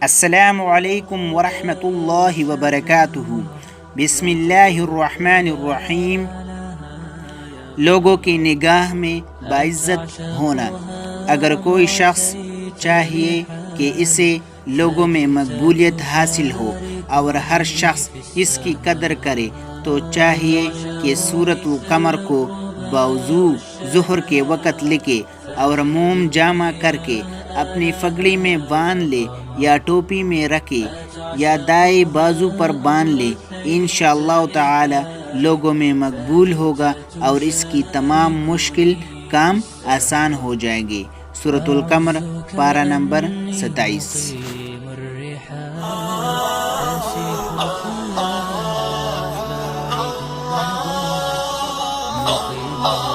السلام علیکم ورحمۃ اللہ وبرکاتہ۔ بسم اللہ الرحمن الرحیم۔ لوگوں کی نگاہ میں باعزت ہونا۔ اگر کوئی شخص چاہیے کہ اسے لوگوں میں مقبولیت حاصل ہو اور ہر شخص اس کی قدر کرے تو چاہیے کہ سورۃ القمر کو بوضوء ظہر کے وقت لکھے اور موم جامع کر کے اپنی پگڑی میں باندھ لے یا ٹوپی میں رکھے یا دائیں بازو پر باندھ لے۔ انشاءاللہ تعالی لوگوں میں مقبول ہوگا اور اس کی تمام مشکل کام آسان ہو جائیں گے۔ سورۃ القمر پارہ نمبر 27۔ Oh